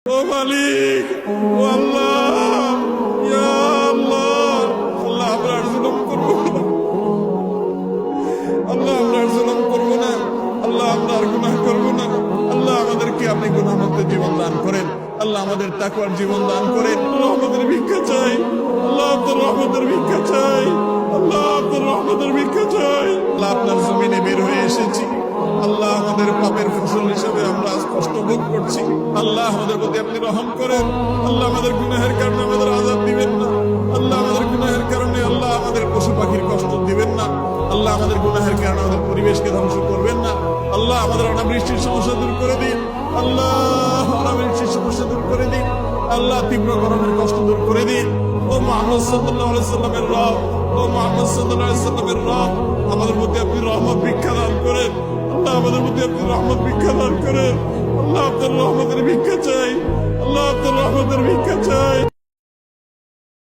ও মালিক, ও আল্লাহ, ইয়া আল্লাহ, আল্লাহ আমরা আর জুলুম করবো না, আল্লাহ আমরা আর জুলুম করবো না, আল্লাহ আমরা আর গুনাহ করবো না। আল্লাহ আমাদেরকে আপনি গুনাহমুক্ত জীবন দান করেন, আল্লাহ আমাদের তাকওয়ার জীবন দান করেন। রহমতের ভিক্ষা চাই, আল্লাহ আপনার রহমতের ভিক্ষা চাই, আল্লাহ আপনার রহমতের ভিক্ষা চাই। আল্লাহ আপনার জমিনে বের হয়ে এসেছি, আল্লাহ আমাদের পাপের ফসল হিসেবে আমরা আজ কষ্ট ভোগ করছি। আল্লাহ আমাদের প্রতি আপনি রহম করেন, আল্লাহ আমাদের গুনাহের কারণে আমাদের আযাব দিবেন না, আল্লাহ আমাদের গুনাহের কারণে আল্লাহ আমাদের পশু পাখির কষ্ট দিবেন না, আল্লাহ আমাদের গুনাহের কারণে আমাদের পরিবেশকে ধ্বংস করবেন না। আল্লাহ আমাদের অনাবৃষ্টির সমস্যা দূর করে দিন, আল্লাহ অনাবৃষ্টির সমস্যা দূর করে দিন, আল্লাহ তীব্র গরমের কষ্ট দূর করে দিন। ও মুহাম্মদ সাল্লাল্লাহু আলাইহি সাল্লামের রব, ও মুহাম্মদ সাল্লাল্লাহু আলাইহি সাল্লামের রব, আমাদের প্রতি আপনি রহমত ভিক্ষা দান করেন, আল্লাহ আমাদের প্রতি আপনি রহমত ভিক্ষা দান করেন। আল্লাহ আপনার রহমতের ভিক্ষা চাই, আল্লাহ আপনার রহমতের ভিক্ষা চাই।